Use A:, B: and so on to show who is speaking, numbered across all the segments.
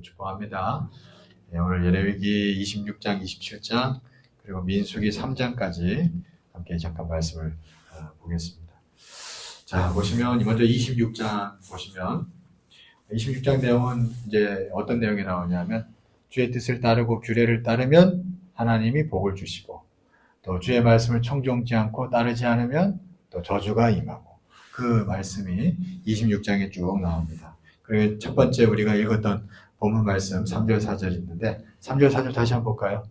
A: 축복합니다. 오늘 예레미기 26장, 27장 그리고 민수기 3장까지 함께 잠깐 말씀을 보겠습니다. 자, 보시면 먼저 26장 보시면 26장 내용은 이제 어떤 내용이 나오냐면 주의 뜻을 따르고 규례를 따르면 하나님이 복을 주시고 또 주의 말씀을 청종지 않고 따르지 않으면 또 저주가 임하고 그 말씀이 26장에 쭉 나옵니다. 그리고 첫 번째 우리가 읽었던 본문 말씀 3절 4절 있는데 3절 4절 다시 한번 볼까요?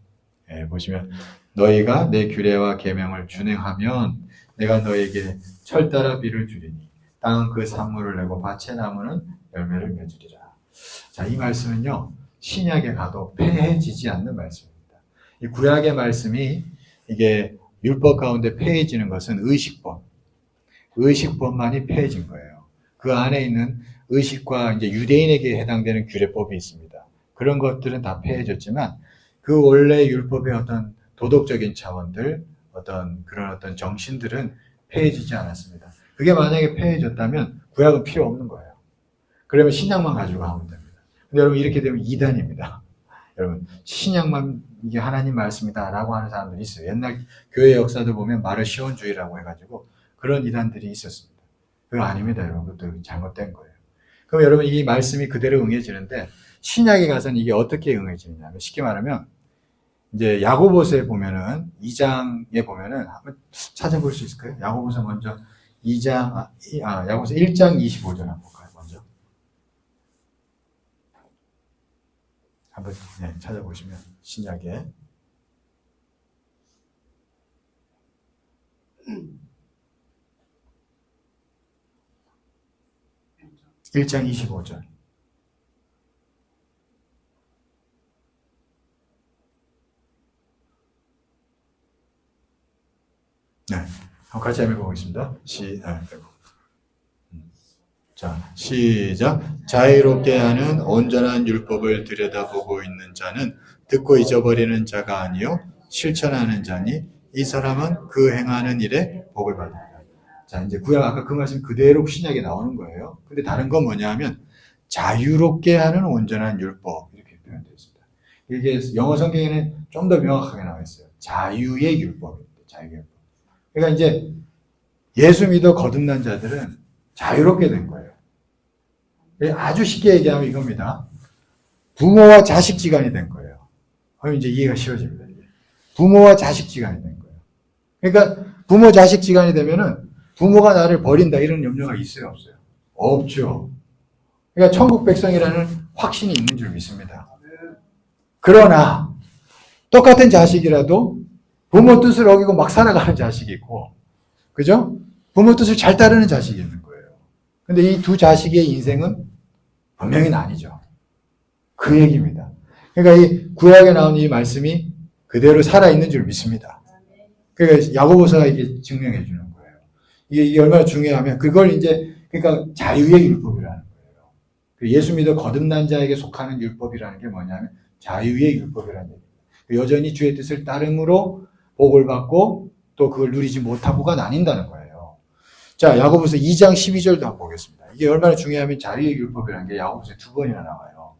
A: 보시면 너희가 내 규례와 계명을 준행하면 내가 너희에게 철 따라 비를 주리니 땅은 그 산물을 내고 밭의 나무는 열매를 맺으리라. 자, 이 말씀은요 신약에 가도 폐해지지 않는 말씀입니다. 이 구약의 말씀이 이게 율법 가운데 폐해지는 것은 의식법만이 폐해진 거예요. 그 안에 있는 의식과 이제 유대인에게 해당되는 규례법이 있습니다. 그런 것들은 다 폐해졌지만 그 원래 율법의 어떤 도덕적인 차원들, 그런 정신들은 폐해지지 않았습니다. 그게 만약에 폐해졌다면 구약은 필요 없는 거예요. 그러면 신약만 가지고 가면 됩니다. 근데 여러분 이렇게 되면 이단입니다. 여러분 신약만 이게 하나님 말씀이다라고 하는 사람들이 있어요. 옛날 교회 역사도 보면 마르시온주의라고 해가지고 그런 이단들이 있었습니다. 그거 아닙니다, 여러분. 그것도 잘못된 거예요. 그럼 여러분 이 말씀이 그대로 응해지는데 신약에 가서는 이게 어떻게 응해지느냐면 쉽게 말하면 이제 야고보서에 보면은 2장에 보면은 한번 찾아볼 수 있을까요? 야고보서 먼저 2장 야고보서 1장 25절 한번 볼까요? 먼저 한번 찾아보시면 신약에 1장 25절. 네, 한번 같이 읽어보겠습니다. 자, 시작. 자유롭게 하는 온전한 율법을 들여다보고 있는 자는 듣고 잊어버리는 자가 아니요 실천하는 자니 이 사람은 그 행하는 일에 복을 받는다. 자, 이제 구약 아까 그 말씀 그대로 신약에 나오는 거예요. 근데 다른 건 뭐냐 하면 자유롭게 하는 온전한 율법 이렇게 표현되어 있습니다. 이게 영어 성경에는 좀 더 명확하게 나와 있어요. 자유의 율법입니다. 자유의 율법. 그러니까 이제 예수 믿어 거듭난 자들은 자유롭게 된 거예요. 아주 쉽게 얘기하면 이겁니다. 부모와 자식 지간이 된 거예요. 그럼 이제 이해가 쉬워집니다. 부모와 자식 지간이 된 거예요. 그러니까 부모 자식 지간이 되면은 부모가 나를 버린다 이런 염려가 있어요, 없어요? 없죠. 그러니까 천국 백성이라는 확신이 있는 줄 믿습니다. 그러나 똑같은 자식이라도 부모 뜻을 어기고 막 살아가는 자식이 있고, 그죠? 부모 뜻을 잘 따르는 자식이 있는 거예요. 근데 이 두 자식의 인생은 분명히 나뉘죠. 그 얘기입니다. 그러니까 이 구약에 나온 이 말씀이 그대로 살아있는 줄 믿습니다. 그러니까 야고보서가 이게 증명해 주는 거예요. 이게 얼마나 중요하면 그걸 이제 그러니까 자유의 율법이라는 거예요. 예수 믿어 거듭난 자에게 속하는 율법이라는 게 뭐냐면 자유의 율법이라는 얘기예요. 여전히 주의 뜻을 따름으로 복을 받고 또 그걸 누리지 못하고가 나뉜다는 거예요. 자, 야고보서 2장 12절도 한번 보겠습니다. 이게 얼마나 중요하면 자유의 율법이라는 게 야고보서에 2번이나 나와요.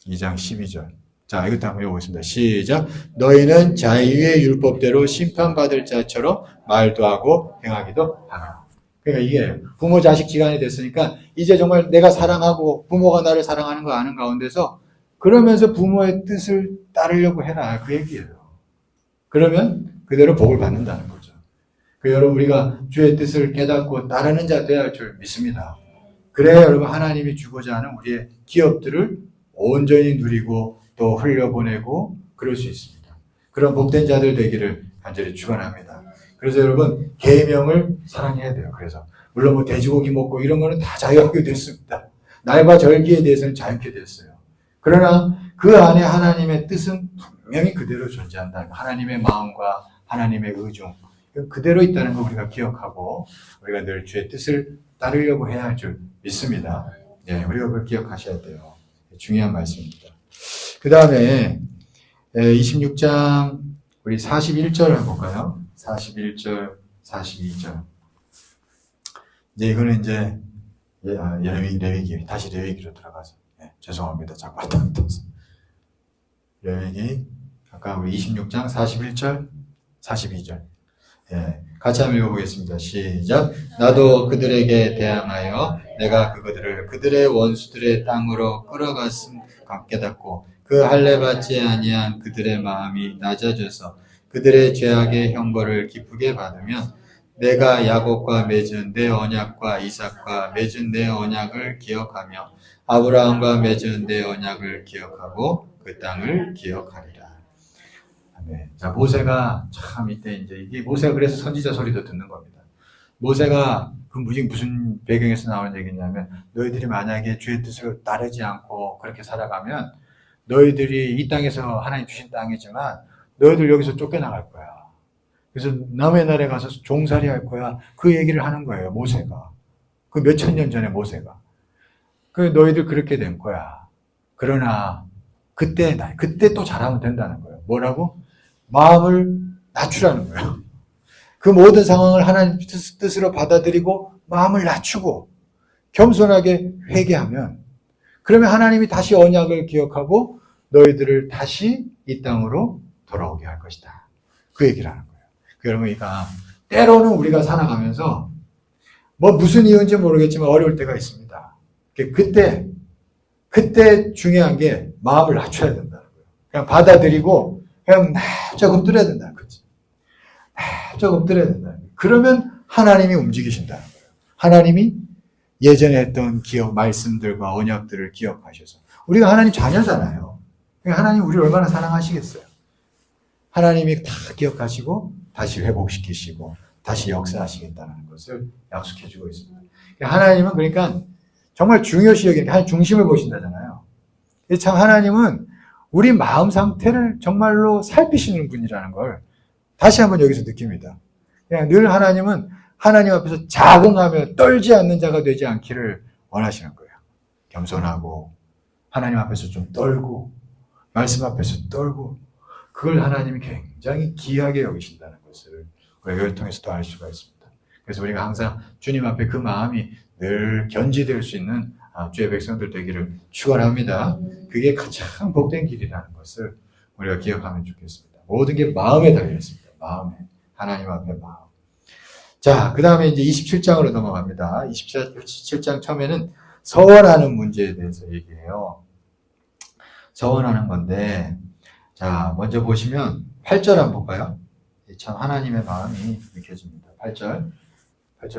A: 2장 12절. 자, 이것도 한번 읽어보겠습니다. 시작. 너희는 자유의 율법대로 심판받을 자처럼 말도 하고 행하기도 하라. 그러니까 이게 부모 자식 지간이 됐으니까 이제 정말 내가 사랑하고 부모가 나를 사랑하는 거 아는 가운데서 그러면서 부모의 뜻을 따르려고 해라. 그 얘기예요. 그러면 그대로 복을 받는다는 거죠. 여러분 우리가 주의 뜻을 깨닫고 따르는 자 되어야 할 줄 믿습니다. 그래야 여러분 하나님이 주고자 하는 우리의 기업들을 온전히 누리고 또 흘려보내고 그럴 수 있습니다. 그런 복된 자들 되기를 간절히 축원합니다. 그래서 여러분 계명을 사랑해야 돼요. 그래서 물론 뭐 돼지고기 먹고 이런 거는 다 자유하게 됐습니다. 날과 절기에 대해서는 자유케 됐어요. 그러나 그 안에 하나님의 뜻은 분명히 그대로 존재한다. 하나님의 마음과 하나님의 의중 그대로 있다는 거 우리가 기억하고 우리가 늘 주의 뜻을 따르려고 해야 할 줄 믿습니다. 네, 우리가 그걸 기억하셔야 돼요. 중요한 말씀입니다. 그 다음에 26장 우리 41절 해볼까요? 41절, 42절. 이제 이거는 이제 레위기, 다시 레위기로 들어가서. 죄송합니다. 자꾸 왔다 갔다 해서. 레위기, 아까 우리 26장 41절, 42절. 같이 한번 읽어보겠습니다. 시작. 나도 그들에게 대항하여 내가 그들의 원수들의 땅으로 끌어갔음 깨닫고 그 할례 받지 아니한 그들의 마음이 낮아져서 그들의 죄악의 형벌을 기쁘게 받으면 내가 야곱과 맺은 내 언약과 이삭과 맺은 내 언약을 기억하며 아브라함과 맺은 내 언약을 기억하고 그 땅을 기억하리라. 네. 자, 모세가 참 이때 이게 모세가 그래서 선지자 소리도 듣는 겁니다. 모세가 무슨 배경에서 나오는 얘기냐면 너희들이 만약에 주의 뜻을 따르지 않고 그렇게 살아가면 너희들이 이 땅에서 하나님 주신 땅이지만 너희들 여기서 쫓겨나갈 거야. 그래서 남의 나라에 가서 종살이 할 거야. 그 얘기를 하는 거예요, 모세가. 그 몇천 년 전에 모세가. 너희들 그렇게 된 거야. 그러나 그때 또 잘하면 된다는 거예요. 뭐라고? 마음을 낮추라는 거예요. 그 모든 상황을 하나님 뜻으로 받아들이고 마음을 낮추고 겸손하게 회개하면 그러면 하나님이 다시 언약을 기억하고 너희들을 다시 이 땅으로 돌아오게 할 것이다. 그 얘기를 하는 거예요. 그러니까 때로는 우리가 살아가면서 무슨 이유인지 모르겠지만 어려울 때가 있습니다. 그때 중요한 게 마음을 낮춰야 된다는 거예요. 그냥 받아들이고 그냥 조금 엎드려야 된다는 거지. 조금 엎드려야 된다는 거예요. 그러면 하나님이 움직이신다는 거예요. 하나님이 예전에 했던 말씀들과 언약들을 기억하셔서 우리가 하나님 자녀잖아요. 하나님 우리를 얼마나 사랑하시겠어요. 하나님이 다 기억하시고 다시 회복시키시고 다시 역사하시겠다는 것을 약속해주고 있습니다. 하나님은 그러니까 정말 중요시 여기는 하나님 중심을 보신다잖아요. 참 하나님은 우리 마음 상태를 정말로 살피시는 분이라는 걸 다시 한번 여기서 느낍니다. 그냥 늘 하나님은 하나님 앞에서 자긍하며 떨지 않는 자가 되지 않기를 원하시는 거예요. 겸손하고 하나님 앞에서 좀 떨고 말씀 앞에서 떨고 그걸 하나님이 굉장히 귀하게 여기신다는 것을 우리가 이걸 통해서도 알 수가 있습니다. 그래서 우리가 항상 주님 앞에 그 마음이 늘 견지될 수 있는 주의 백성들 되기를 축원합니다. 그게 가장 복된 길이라는 것을 우리가 기억하면 좋겠습니다. 모든 게 마음에 달려 있습니다. 마음에. 하나님 앞에 마음. 자, 그 다음에 이제 27장으로 넘어갑니다. 27장 처음에는 서원하는 문제에 대해서 얘기해요. 서원하는 건데, 자, 먼저 보시면 8절 한번 볼까요? 참 하나님의 마음이 느껴집니다. 8절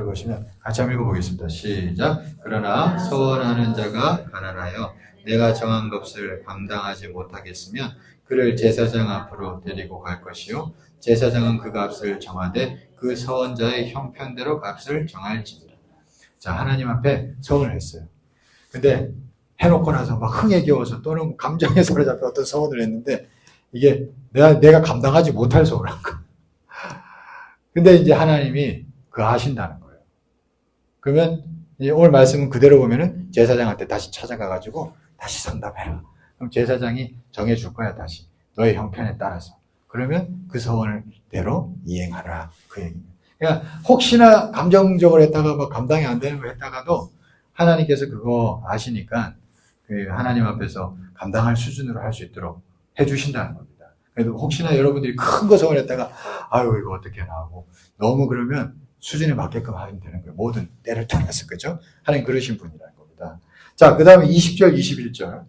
A: 보시면 같이 한번 읽어보겠습니다. 시작. 그러나 서원하는 자가 가난하여 내가 정한 것을 감당하지 못하겠으면 그를 제사장 앞으로 데리고 갈 것이요 제사장은 그 값을 정하되 그 서원자의 형편대로 값을 정할지니라. 자, 하나님 앞에 서원을 했어요. 근데 해놓고 나서 막 흥에 겨워서 또는 감정에 사로잡혀 어떤 서원을 했는데 이게 내가 감당하지 못할 서원을 한 거예요. 근데 이제 하나님이 그거 아신다는 거예요. 그러면 이제 오늘 말씀은 그대로 보면은 제사장한테 다시 찾아가가지고 다시 상담해라. 그럼 제사장이 정해줄 거야, 다시. 너의 형편에 따라서. 그러면 그 서원대로 이행하라. 그 얘기입니다. 그러니까 혹시나 감정적으로 했다가 뭐 감당이 안 되는 거 했다가도 하나님께서 그거 아시니까 그 하나님 앞에서 감당할 수준으로 할 수 있도록 해주신다는 겁니다. 그래도 혹시나 여러분들이 큰 거 서원했다가 아유 이거 어떻게 나오고 너무 그러면 수준에 맞게끔 하면 되는 거예요. 모든 때를 떠나서. 그죠? 하나님 그러신 분이라는 겁니다. 자, 그 다음에 20절, 21절.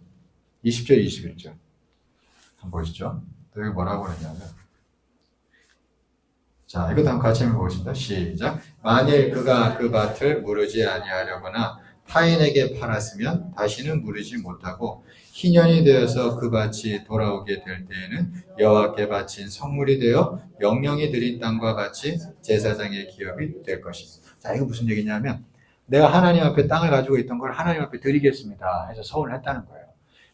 A: 20절, 21절. 한번 보시죠. 여기 뭐라고 그러냐면 자, 이것도 한번 같이 한번 보겠습니다. 시작. 만일 그가 그 밭을 무르지 아니하려거나 타인에게 팔았으면 다시는 무르지 못하고 희년이 되어서 그 밭이 돌아오게 될 때에는 여호와께 바친 성물이 되어 영영이 드린 땅과 같이 제사장의 기업이 될 것입니다. 자, 이거 무슨 얘기냐면 내가 하나님 앞에 땅을 가지고 있던 걸 하나님 앞에 드리겠습니다 해서 서원을 했다는 거예요.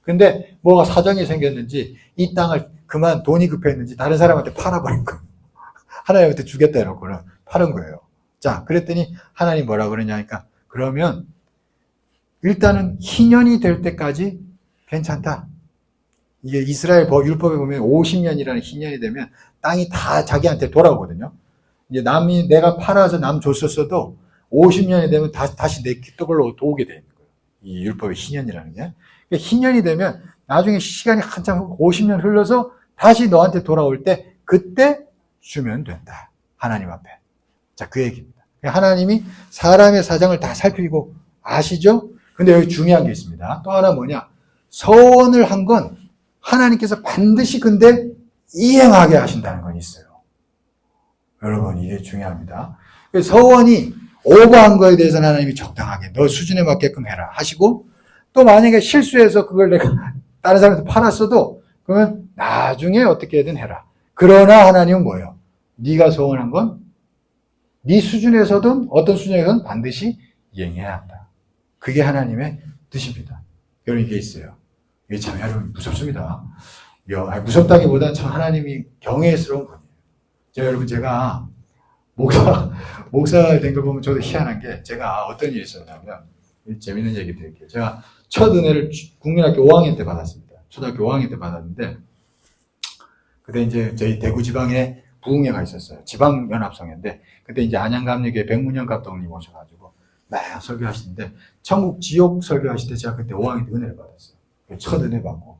A: 근데 뭐가 사정이 생겼는지 이 땅을 그만 돈이 급했는지 다른 사람한테 팔아버린 거예요. 하나님한테 주겠다 해놓고는 팔은 거예요. 자, 그랬더니 하나님 뭐라 그러냐니까 그러면 일단은 희년이 될 때까지 괜찮다. 이게 이스라엘 율법에 보면 50년이라는 희년이 되면 땅이 다 자기한테 돌아오거든요. 이제 내가 팔아서 남 줬었어도
B: 50년이 되면 다시 내 떡으로 도우게 되는 거예요. 이 율법의 희년이라는 게. 그러니까 희년이 되면 나중에 시간이 한참 50년 흘러서 다시 너한테 돌아올 때 그때 주면 된다. 하나님 앞에. 자, 그 얘기입니다. 하나님이 사람의 사정을 다 살피고 아시죠? 근데 여기 중요한 게 있습니다. 또 하나 뭐냐? 서원을 한 건 하나님께서 반드시 근데 이행하게 하신다는 건 있어요. 여러분, 이게 중요합니다. 서원이 오버한 거에 대해서는 하나님이 적당하게 너 수준에 맞게끔 해라 하시고, 또 만약에 실수해서 그걸 내가 다른 사람한테 팔았어도 그러면 나중에 어떻게든 해라. 그러나 하나님은 뭐예요? 네가 서원한 건 네 수준에서든 어떤 수준에서든 반드시 이행해야 한다. 그게 하나님의 뜻입니다. 여러분, 이게 있어요. 이게 참 여러분 무섭습니다. 무섭다기보다는 참 하나님이 경외스러운 분이에요. 제가 목사 된 거 보면 저도 희한한 게, 제가 어떤 일이 있었냐면, 재밌는 얘기 드릴게요. 제가 첫 은혜를 국민학교 5학년 때 받았습니다. 초등학교 5학년 때 받았는데, 그때 이제 저희 대구 지방에 부흥회가 있었어요. 지방연합성회인데, 그때 이제 안양감리교회 백문영 감독님 오셔가지고 막 설교하시는데, 천국 지옥 설교하실 때 제가 그때 5학년 때 은혜를 받았어요. 첫 은혜 받고.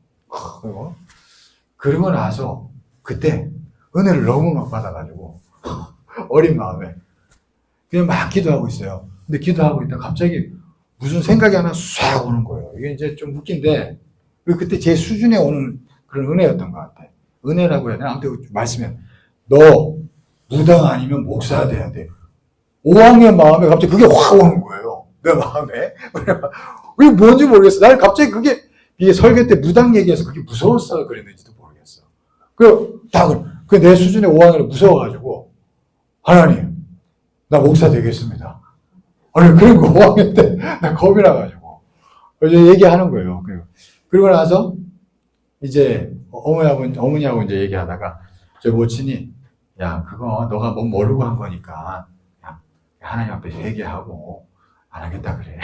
B: 그리고 나서 그때 은혜를 너무 막 받아가지고 어린 마음에 그냥 막 기도하고 있어요. 근데 기도하고 있다 갑자기 무슨 생각이 하나 싹 오는 거예요. 이게 이제 좀 웃긴데, 그때 제 수준에 오는 그런 은혜였던 것 같아. 은혜라고 해야 되나? 아무튼 말씀해. 너 무당 아니면 목사 돼야 돼. 5학년 마음에 갑자기 그게 확 오는 거예요. 내 마음에. 왜 뭔지 모르겠어. 나는 갑자기 이게 설교 때 무당 얘기해서 그게 무서웠어 그랬는지도 모르겠어. 내 수준의 5학년이 무서워가지고, 하나님, 나 목사 되겠습니다. 아니, 그런 거 5학년 때 나 겁이 나가지고. 이제 얘기하는 거예요. 그리고 나서 이제 어머니하고 이제 얘기하다가 저 모친이, 야, 그거 너가 뭐 모르고 한 거니까 그냥 하나님 앞에서 얘기하고 안 하겠다 그래.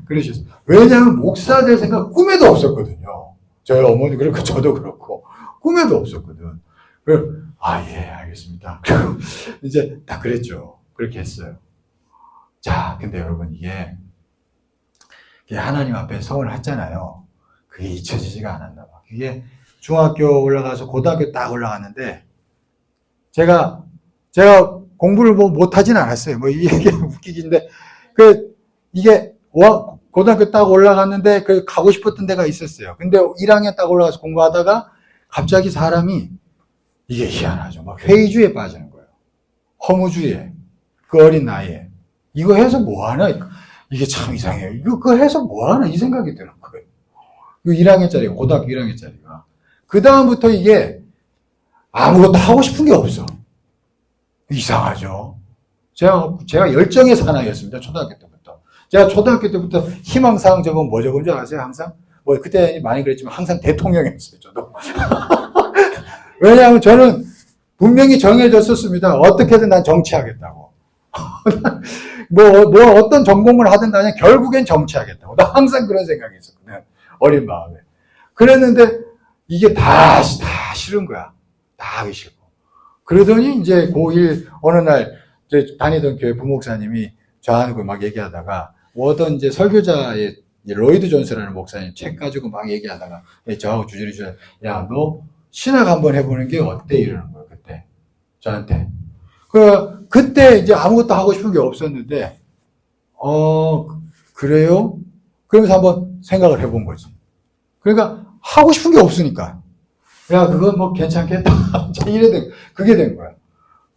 B: 그러셨어요. 왜냐하면 목사 될 생각 꿈에도 없었거든요. 저희 어머니 그렇고 저도 그렇고 꿈에도 없었거든. 그래서 예, 알겠습니다. 그리고 이제 다 그랬죠. 그렇게 했어요. 자, 근데 여러분, 이게 하나님 앞에 서원을 했잖아요. 그게 잊혀지지가 않았나 봐. 그게 중학교 올라가서 고등학교 딱 올라갔는데, 제가 공부를 못하진 않았어요. 이게 웃기긴데, 이게 고등학교 딱 올라갔는데 가고 싶었던 데가 있었어요. 근데 1학년 딱 올라가서 공부하다가 갑자기 사람이, 이게 희한하죠. 막 회의주의에 빠지는 거예요. 허무주의에. 그 어린 나이에. 이거 해서 뭐하나? 이게 참 이상해요. 이거 해서 뭐하나? 이 생각이 드는 거예요. 1학년짜리가, 고등학교 1학년짜리가. 그다음부터 이게 아무것도 하고 싶은 게 없어. 이상하죠. 제가 열정의 사나이였습니다. 초등학교 때부터. 제가 초등학교 때부터 희망사항 적은 뭐 적은 줄 아세요? 항상? 그때 많이 그랬지만 항상 대통령이었어요. 저도. 왜냐하면 저는 분명히 정해졌었습니다. 어떻게든 난 정치하겠다고. 어떤 전공을 하든 간에 결국엔 정치하겠다고. 나 항상 그런 생각이 있었거든요. 어린 마음에. 그랬는데 이게 다 싫은 거야. 다 하기 싫고. 그러더니 이제 고1 어느 날 다니던 교회 부목사님이 저하고 막 얘기하다가, 어떤 이제 설교자의 로이드 존스라는 목사님 책 가지고 막 얘기하다가 저하고 주저리 야, 너 신학 한번 해보는 게 어때? 이러는 거예요. 그때 저한테. 그때 이제 아무것도 하고 싶은 게 없었는데, 그래요? 그러면서 한번 생각을 해본 거지. 그러니까 하고 싶은 게 없으니까, 야, 그건 뭐 괜찮겠다. 그게 된 거야.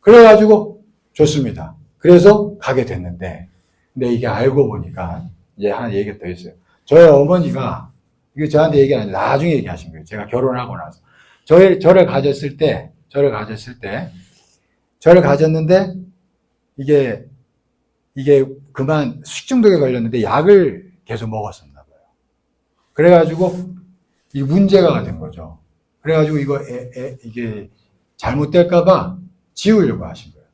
B: 그래가지고 좋습니다. 그래서 가게 됐는데, 근데 이게 알고 보니까 이제 하나 얘기가 더 있어요. 저희 어머니가, 이게 저한테 얘기 안 했는데 나중에 얘기하신 거예요. 제가 결혼하고 나서. 저를 가졌는데, 이게 그만 식중독에 걸렸는데 약을 계속 먹었었나 봐요. 그래가지고 이 문제가 된 거죠. 그래가지고 이게 잘못될까봐 지우려고 하신 거예요.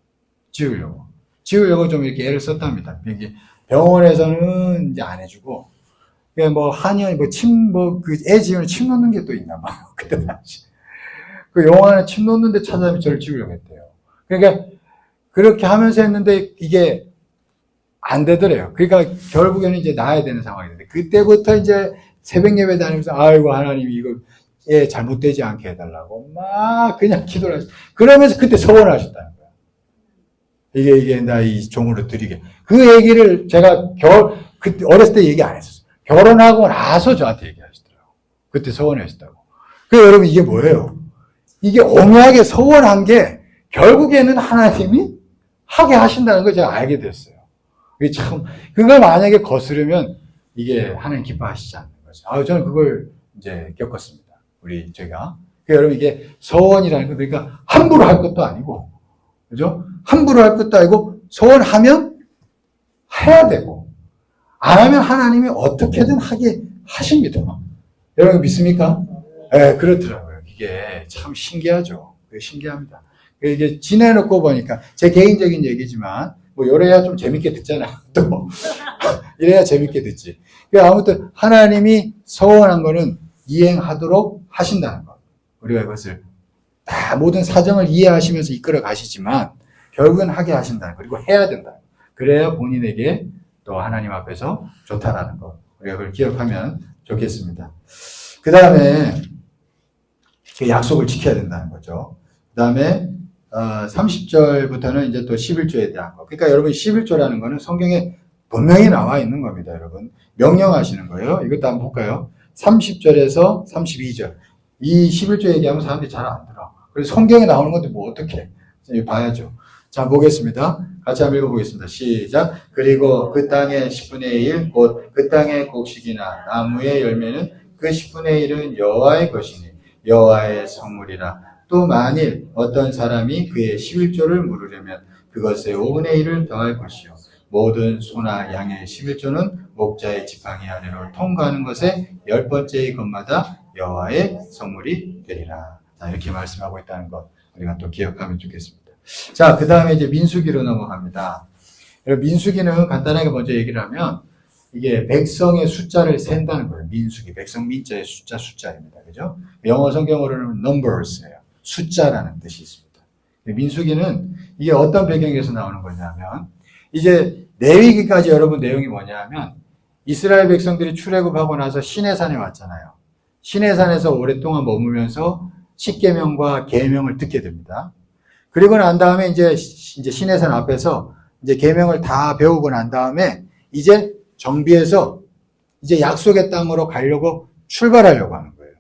B: 지우려고 좀 이렇게 애를 썼답니다. 이게 병원에서는 이제 안 해주고, 한의원, 애 지우는 침 놓는 게 또 있나 봐요. 그때 당시. 그 영화는 침 놓는데 찾아다니 저를 찍으려고 했대요. 그러니까 그렇게 하면서 했는데 이게 안 되더래요. 그러니까 결국에는 이제 나야 되는 상황이 됐는데 그때부터 이제 새벽 예배 다니면서 아이고 하나님 이거 잘못되지 않게 해달라고 막 그냥 기도를 하셨어요. 그러면서 그때 서원을 하셨다는 거예요. 이게 나 이 종으로 드리게. 그 얘기를 제가 그때 어렸을 때 얘기 안 했었어요. 결혼하고 나서 저한테 얘기하시더라고요. 그때 서원하셨다고. 그래서 여러분 이게 뭐예요? 이게 오묘하게 서원한 게 결국에는 하나님이 하게 하신다는 걸 제가 알게 됐어요. 이게 참, 그걸 만약에 거스르면 이게 하나님 기뻐하시지 않는 거죠. 저는 그걸 이제 겪었습니다. 제가. 여러분 이게 서원이라는 거, 그러니까 함부로 할 것도 아니고, 그죠? 함부로 할 것도 아니고, 서원하면 해야 되고, 안 하면 하나님이 어떻게든 하게 하십니다. 여러분 믿습니까? 네, 그렇더라고요. 이게 참 신기하죠. 신기합니다. 이게 지내놓고 보니까, 제 개인적인 얘기지만, 이래야 좀 재밌게 듣잖아요. 또. 이래야 재밌게 듣지. 아무튼, 하나님이 서원한 거는 이행하도록 하신다는 것. 우리가 이것을 다 모든 사정을 이해하시면서 이끌어 가시지만, 결국은 하게 하신다는 것. 그리고 해야 된다는 것. 그래야 본인에게 또 하나님 앞에서 좋다라는 것. 우리가 그걸 기억하면 좋겠습니다. 그 다음에, 약속을 지켜야 된다는 거죠. 그 다음에, 30절부터는 이제 또 11조에 대한 거. 그러니까 여러분 11조라는 거는 성경에 분명히 나와 있는 겁니다, 여러분. 명령하시는 거예요. 이것도 한번 볼까요? 30절에서 32절. 이 11조 얘기하면 사람들이 잘 안 들어. 그래서 성경에 나오는 건데 어떻게? 봐야죠. 자, 보겠습니다. 같이 한번 읽어보겠습니다. 시작. 그리고 그 땅의 10분의 1, 곧 그 땅의 곡식이나 나무의 열매는 그 10분의 1은 여호와의 것이니 여호와의 성물이라. 또 만일 어떤 사람이 그의 11조를 물으려면 그것의 5분의 1을 더할 것이요. 모든 소나 양의 11조는 목자의 지팡이 아래로 통과하는 것에 10번째의 것마다 여호와의 성물이 되리라. 자, 이렇게 말씀하고 있다는 것 우리가 또 기억하면 좋겠습니다. 자, 그 다음에 이제 민수기로 넘어갑니다. 민수기는 간단하게 먼저 얘기를 하면 이게 백성의 숫자를 센다는 거예요. 민수기, 백성 민자의 숫자입니다. 그죠? 영어 성경으로는 numbers예요. 숫자라는 뜻이 있습니다. 민수기는 이게 어떤 배경에서 나오는 거냐면 이제 레위기까지 여러분 내용이 뭐냐면 이스라엘 백성들이 출애굽하고 나서 시내산에 왔잖아요. 시내산에서 오랫동안 머물면서 십계명과 계명을 듣게 됩니다. 그리고 난 다음에 이제 시내산 앞에서 이제 계명을 다 배우고 난 다음에 이제 정비해서 이제 약속의 땅으로 가려고 출발하려고 하는 거예요.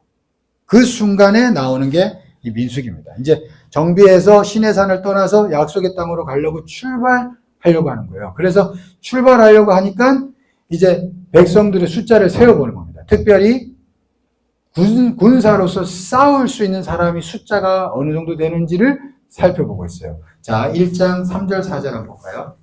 B: 그 순간에 나오는 게 이 민수기입니다. 이제 정비해서 시내산을 떠나서 약속의 땅으로 가려고 출발하려고 하는 거예요. 그래서 출발하려고 하니까 이제 백성들의 숫자를 세어보는 겁니다. 특별히 군사로서 싸울 수 있는 사람이 숫자가 어느 정도 되는지를 살펴보고 있어요. 자, 1장 3절 4절 한번 볼까요?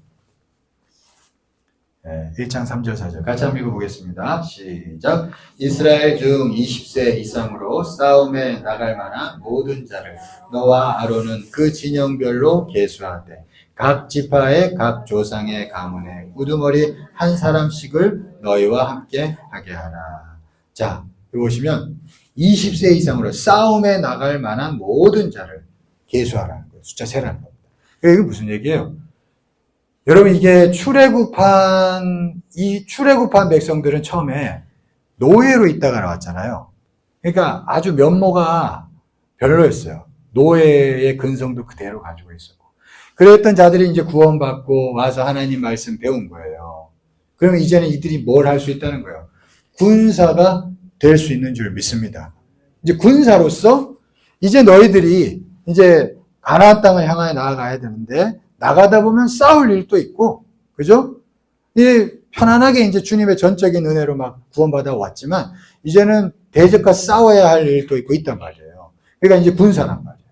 B: 네, 1장 3절 4절 같이 한번 읽어보겠습니다. 시작. 이스라엘 중 20세 이상으로 싸움에 나갈 만한 모든 자를 너와 아론은 그 진영별로 계수하되 각 지파의 각 조상의 가문에 우두머리 한 사람씩을 너희와 함께 하게 하라. 자, 여기 보시면 20세 이상으로 싸움에 나갈 만한 모든 자를 계수하라는 거예요. 숫자 세라는 겁니다. 이게 무슨 얘기예요? 여러분 이게 출애굽한 백성들은 처음에 노예로 있다가 나왔잖아요. 그러니까 아주 면모가 별로였어요. 노예의 근성도 그대로 가지고 있었고. 그랬던 자들이 이제 구원받고 와서 하나님 말씀 배운 거예요. 그러면 이제는 이들이 뭘 할 수 있다는 거예요? 군사가 될 수 있는 줄 믿습니다. 이제 군사로서 이제 너희들이 이제 가나안 땅을 향하여 나아가야 되는데 나가다 보면 싸울 일도 있고, 그죠? 편안하게 이제 주님의 전적인 은혜로 막 구원받아 왔지만, 이제는 대적과 싸워야 할 일도 있고 있단 말이에요. 그러니까 이제 군사란 말이에요.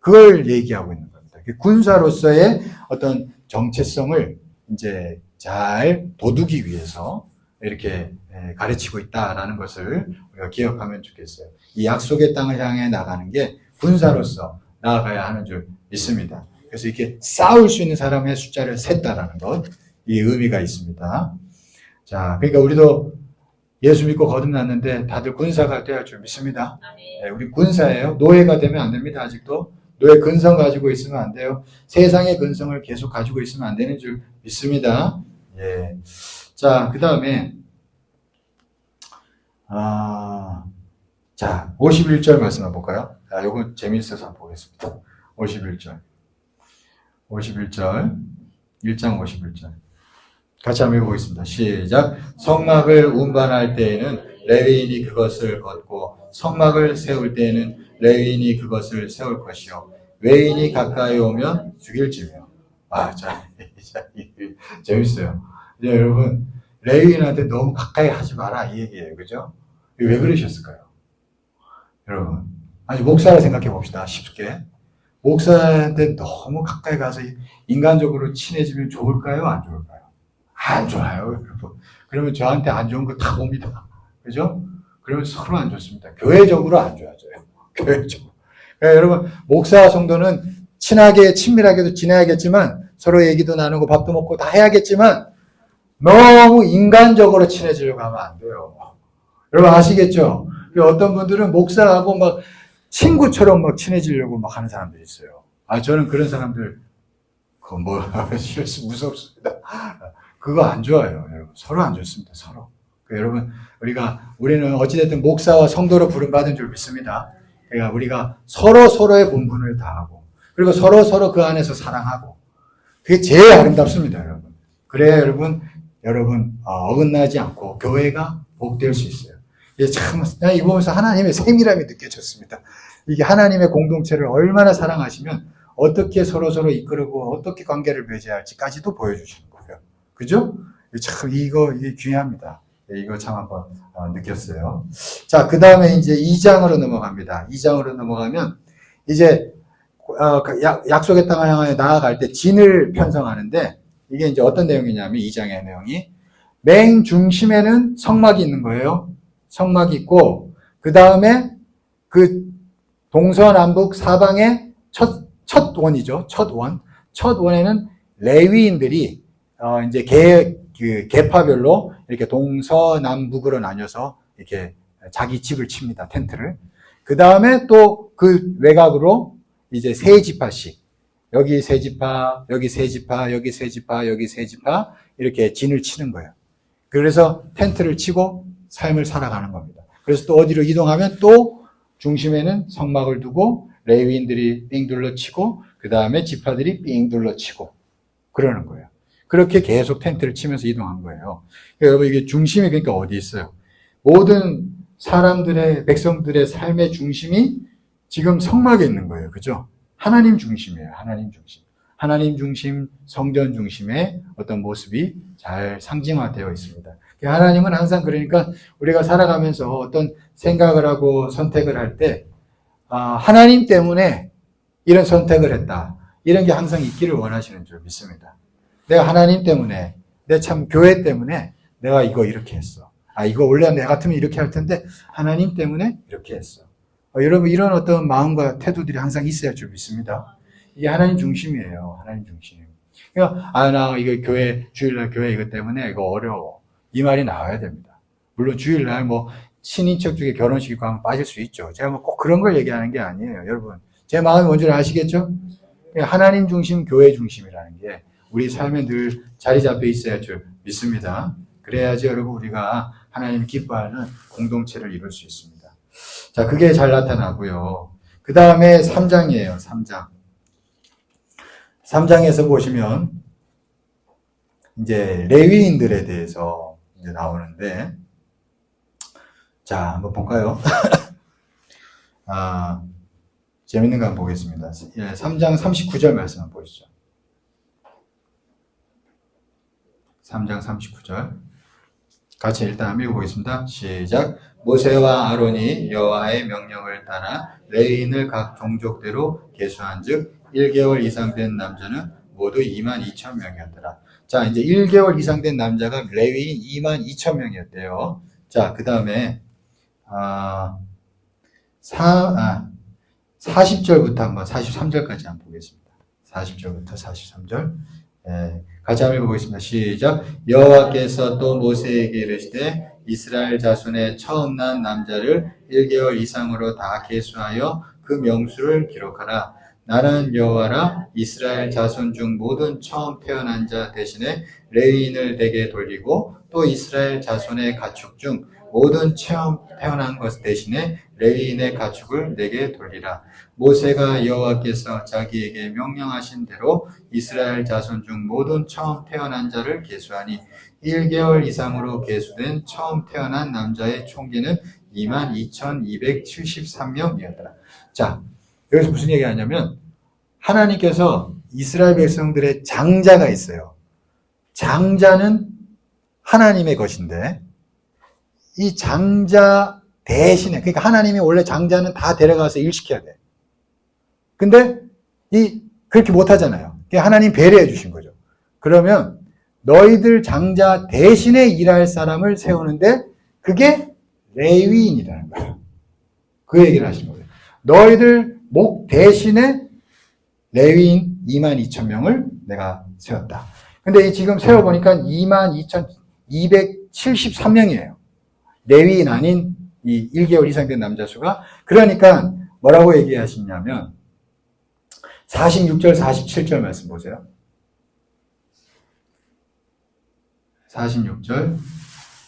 B: 그걸 얘기하고 있는 겁니다. 군사로서의 어떤 정체성을 이제 잘 도두기 위해서 이렇게 가르치고 있다라는 것을 우리가 기억하면 좋겠어요. 이 약속의 땅을 향해 나가는 게 군사로서 나아가야 하는 줄 믿습니다. 그래서 이렇게 싸울 수 있는 사람의 숫자를 셌다라는 것, 이 의미가 있습니다. 자, 그러니까 우리도 예수 믿고 거듭났는데 다들 군사가 돼야 할 줄 믿습니다. 네, 우리 군사예요. 노예가 되면 안 됩니다. 아직도. 노예 근성 가지고 있으면 안 돼요. 세상의 근성을 계속 가지고 있으면 안 되는 줄 믿습니다. 예. 자, 그 다음에, 자, 51절 말씀 한번 볼까요? 자, 요건 재미있어서 한번 보겠습니다. 51절. 51절. 1장 51절. 같이 한번 읽어보겠습니다. 시작. 성막을 운반할 때에는 레위인이 그것을 걷고 성막을 세울 때에는 레위인이 그것을 세울 것이요 외인이 가까이 오면 죽일지며. 자, 재밌어요. 이제 여러분 레위인한테 너무 가까이 하지 마라 이 얘기예요. 그죠? 왜 그러셨을까요? 여러분 아니 목사를 생각해 봅시다. 쉽게 목사한테 너무 가까이 가서 인간적으로 친해지면 좋을까요? 안 좋을까요? 안 좋아요, 여러분. 그러면 저한테 안 좋은 거 다 옵니다. 그죠? 그러면 서로 안 좋습니다. 교회적으로 안 좋아져요. 교회적으로. 그러니까 여러분, 목사와 성도는 친하게, 친밀하게도 지내야겠지만, 서로 얘기도 나누고 밥도 먹고 다 해야겠지만, 너무 인간적으로 친해지려고 하면 안 돼요. 여러분 아시겠죠? 어떤 분들은 목사하고 막 친구처럼 막 친해지려고 막 하는 사람들이 있어요. 저는 그런 사람들, 무섭습니다. 그거 안 좋아요, 여러분. 서로 안 좋습니다, 서로. 여러분, 우리는 어찌됐든 목사와 성도로 부름받은 줄 믿습니다. 그러니까 우리가 서로의 본분을 다하고, 그리고 서로 그 안에서 사랑하고, 그게 제일 아름답습니다, 여러분. 그래야 여러분, 어긋나지 않고 교회가 복될 수 있어요. 이게 참, 이 보면서 하나님의 세밀함이 느껴졌습니다. 이게 하나님의 공동체를 얼마나 사랑하시면 어떻게 서로 이끌고 어떻게 관계를 맺어야 할지까지도 보여주시는 거예요. 그죠? 참, 이게 귀합니다. 이거 참 한번 느꼈어요. 자, 그 다음에 이제 2장으로 넘어갑니다. 2장으로 넘어가면, 이제, 약속의 땅을 향하여 나아갈 때 진을 편성하는데, 이게 이제 어떤 내용이냐면, 2장의 내용이, 맨 중심에는 성막이 있는 거예요. 성막이 있고, 그 다음에 그 동서남북 사방에 첫 원이죠. 첫 원에는 레위인들이 이제 계파별로 이렇게 동서남북으로 나뉘어서 이렇게 자기 집을 칩니다. 텐트를. 그 다음에 또 그 외곽으로 이제 세 지파씩 여기 세 지파, 여기 세 지파, 여기 세 지파, 여기 세 지파 이렇게 진을 치는 거예요. 그래서 텐트를 치고 삶을 살아가는 겁니다. 그래서 또 어디로 이동하면 또 중심에는 성막을 두고 레위인들이 삥 둘러치고 그 다음에 지파들이 삥 둘러치고 그러는 거예요. 그렇게 계속 텐트를 치면서 이동한 거예요. 그러니까 여러분 이게 중심이 그러니까 어디 있어요? 모든 백성들의 삶의 중심이 지금 성막에 있는 거예요. 그죠? 하나님 중심이에요. 하나님 중심. 하나님 중심, 성전 중심의 어떤 모습이 잘 상징화되어 있습니다. 하나님은 항상 그러니까 우리가 살아가면서 어떤 생각을 하고 선택을 할 때 하나님 때문에 이런 선택을 했다. 이런 게 항상 있기를 원하시는 줄 믿습니다. 내가 하나님 때문에, 내 참 교회 때문에 내가 이거 이렇게 했어. 이거 원래 내 같으면 이렇게 할 텐데 하나님 때문에 이렇게 했어. 여러분 이런 어떤 마음과 태도들이 항상 있어야 할 줄 믿습니다. 이게 하나님 중심이에요. 하나님 중심. 그러니까 나 이거 주일날 교회 이것 때문에 이거 어려워. 이 말이 나와야 됩니다. 물론 주일날 친인척 중에 결혼식 있고 하면 빠질 수 있죠. 제가 꼭 그런 걸 얘기하는 게 아니에요. 여러분 제 마음이 뭔지 아시겠죠? 하나님 중심, 교회 중심이라는 게 우리 삶에 늘 자리 잡혀 있어야 할 줄 믿습니다. 그래야지 여러분 우리가 하나님 기뻐하는 공동체를 이룰 수 있습니다. 자, 그게 잘 나타나고요. 그 다음에 3장이에요. 3장. 3장에서 보시면 이제 레위인들에 대해서 이제 나오는데, 자, 한번 볼까요? 재밌는 거 한번 보겠습니다. 3장 39절 말씀 한번 보시죠. 3장 39절. 같이 일단 한번 읽어보겠습니다. 시작. 모세와 아론이 여호와의 명령을 따라 레위인을 각 종족대로 계수한 즉 1개월 이상 된 남자는 모두 22,000명이었더라. 자, 이제 1개월 이상 된 남자가 레위인 22,000명이었대요. 자, 그 다음에 40절부터 한번 43절까지 한번 보겠습니다. 40절부터 43절. 같이 한번 읽어보겠습니다. 시작. 여호와께서 또 모세에게 이르시되
A: 이스라엘 자손의 처음 난 남자를 1개월 이상으로 다 계수하여 그 명수를 기록하라. 나는 여호와라. 이스라엘 자손 중 모든 처음 태어난 자 대신에 레위인을 내게 돌리고 또 이스라엘 자손의 가축 중 모든 처음 태어난 것 대신에 레위인의 가축을 내게 돌리라. 모세가 여호와께서 자기에게 명령하신 대로 이스라엘 자손 중 모든 처음 태어난 자를 계수하니 1개월 이상으로 계수된 처음 태어난 남자의 총기는 22,273명이었더라. 자, 여기서 무슨 얘기하냐면 하나님께서 이스라엘 백성들의 장자가 있어요. 장자는 하나님의 것인데 이 장자 대신에, 그러니까 하나님이 원래 장자는 다 데려가서 일시켜야 돼. 근데 그렇게 못하잖아요. 하나님 배려해 주신 거죠. 그러면 너희들 장자 대신에 일할 사람을 세우는데 그게 레위인이라는 거예요. 그 얘기를 하시는 거예요. 너희들 목 대신에 레위인 22,000명을 내가 세웠다. 근데 지금 세워보니까 22,273명이에요. 레위인 아닌 이 1개월 이상 된 남자 수가. 그러니까 뭐라고 얘기하시냐면 46절, 47절 말씀 보세요. 46절,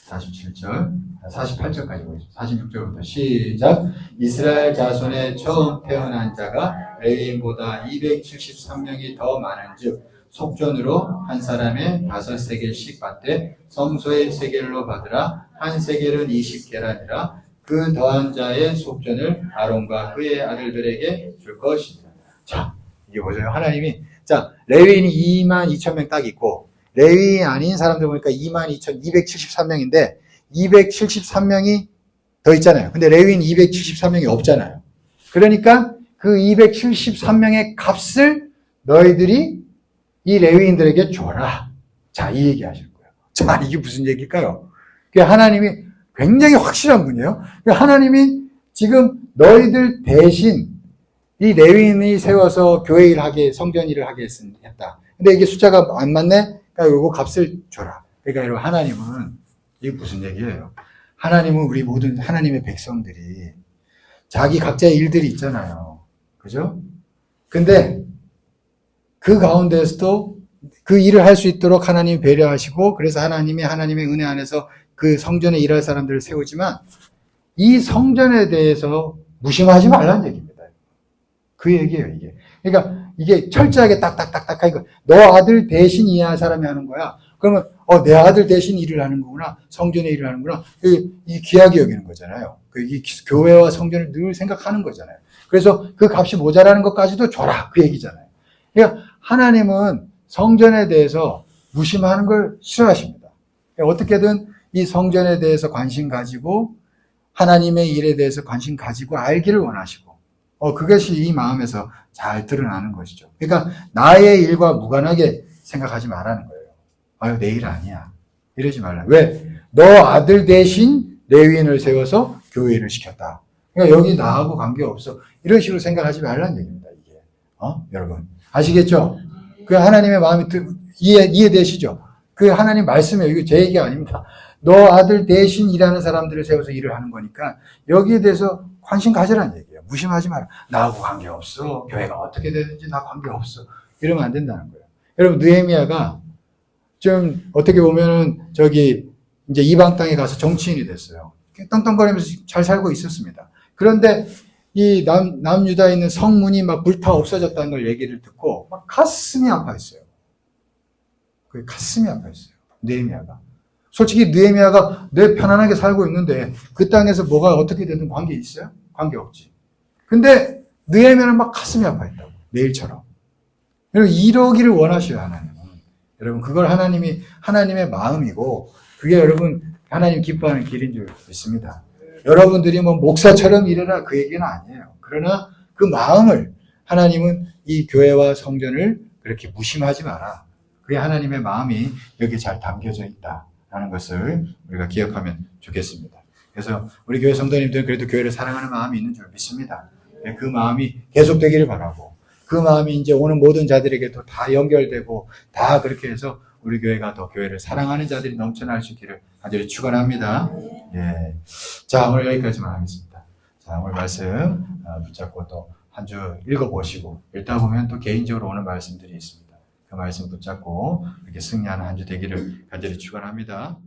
A: 47절, 48절까지 보겠습니다. 46절부터 시작. 이스라엘 자손의 처음 태어난 자가 레위인보다 273명이 더 많은즉 속전으로 한 사람에 5세겔씩 받되 성소의 세겔로 받으라. 한 세겔은 20계란이라. 그 더한 자의 속전을 아론과 그의 아들들에게 줄 것이다. 자, 이게 보세요. 하나님이, 자, 레위인이 22,000명 딱 있고, 레위인 아닌 사람들 보니까 22,273명인데, 273명이 더 있잖아요. 근데 레위인 273명이 없잖아요. 그러니까 그 273명의 값을 너희들이 이 레위인들에게 줘라. 자, 이 얘기 하실 거예요. 자, 이게 무슨 얘기일까요? 하나님이 굉장히 확실한 분이에요. 하나님이 지금 너희들 대신 이 레위인이 세워서 교회 일하게, 성전 일을 하게 했다. 근데 이게 숫자가 안 맞네? 그러니까 요거 값을 줘라. 그러니까 여러분, 하나님은, 이게 무슨 얘기예요? 하나님은 우리 모든 하나님의 백성들이 자기 각자의 일들이 있잖아요. 그죠? 근데 그 가운데서도 그 일을 할 수 있도록 하나님이 배려하시고, 그래서 하나님의 은혜 안에서 그 성전에 일할 사람들을 세우지만, 이 성전에 대해서 무심하지 말라는 얘기입니다. 그 얘기예요, 이게. 그러니까 이게 철저하게 딱딱딱딱 하니까 너 아들 대신 일할 사람이 하는 거야. 그러면 내 아들 대신 일을 하는 거구나. 성전에 일을 하는구나. 이 귀하게 여기는 거잖아요. 이 교회와 성전을 늘 생각하는 거잖아요. 그래서 그 값이 모자라는 것까지도 줘라. 그 얘기잖아요. 그러니까 하나님은 성전에 대해서 무심하는 걸 싫어하십니다. 그러니까 어떻게든 이 성전에 대해서 관심 가지고 하나님의 일에 대해서 관심 가지고 알기를 원하시고 그것이 이 마음에서 잘 드러나는 것이죠. 그러니까 나의 일과 무관하게 생각하지 말라는 거예요. 아유, 내 일 아니야. 이러지 말라. 왜? 너 아들 대신 레위인을 세워서 교회를 시켰다. 그러니까 여기 나하고 관계없어. 이런 식으로 생각하지 말라는 얘기입니다. 이게. 여러분. 아시겠죠? 그 하나님의 마음이 이해되시죠? 그 하나님 말씀이에요. 이거 제 얘기가 아닙니다. 너 아들 대신 일하는 사람들을 세워서 일을 하는 거니까 여기에 대해서 관심 가지라는 얘기예요. 무심하지 마라. 나하고 관계없어. 교회가 어떻게 되는지 나 관계없어. 이러면 안 된다는 거예요. 여러분, 느헤미야가 좀 어떻게 보면은 이제 이방 땅에 가서 정치인이 됐어요. 떵떵거리면서 잘 살고 있었습니다. 그런데 이 남유다에 있는 성문이 막 불타 없어졌다는 걸 얘기를 듣고 막 가슴이 아파했어요. 그 가슴이 아파했어요. 느헤미야가. 솔직히 느헤미야가 내 편안하게 살고 있는데 그 땅에서 뭐가 어떻게 되든 관계 있어요? 관계 없지. 근데 느헤미야는 막 가슴이 아파했다고. 내일처럼. 여러분, 이러기를 원하셔요, 하나님은. 여러분, 그걸 하나님의 마음이고 그게 여러분 하나님 기뻐하는 길인 줄 믿습니다. 여러분들이 뭐 목사처럼 일해라 그 얘기는 아니에요. 그러나 그 마음을 하나님은 이 교회와 성전을 그렇게 무심하지 마라. 그게 하나님의 마음이 여기에 잘 담겨져 있다라는 것을 우리가 기억하면 좋겠습니다. 그래서 우리 교회 성도님들은 그래도 교회를 사랑하는 마음이 있는 줄 믿습니다. 그 마음이 계속되기를 바라고 그 마음이 이제 오는 모든 자들에게도 다 연결되고 다 그렇게 해서 우리 교회가 더 교회를 사랑하는 자들이 넘쳐날 수 있기를
B: 간절히 축원합니다. 예. 자, 오늘 여기까지만 하겠습니다. 자, 오늘 말씀 붙잡고 또 한 주 읽어보시고 읽다 보면 또 개인적으로 오는 말씀들이 있습니다. 그 말씀 붙잡고 이렇게 승리하는 한 주 되기를 간절히 축원합니다.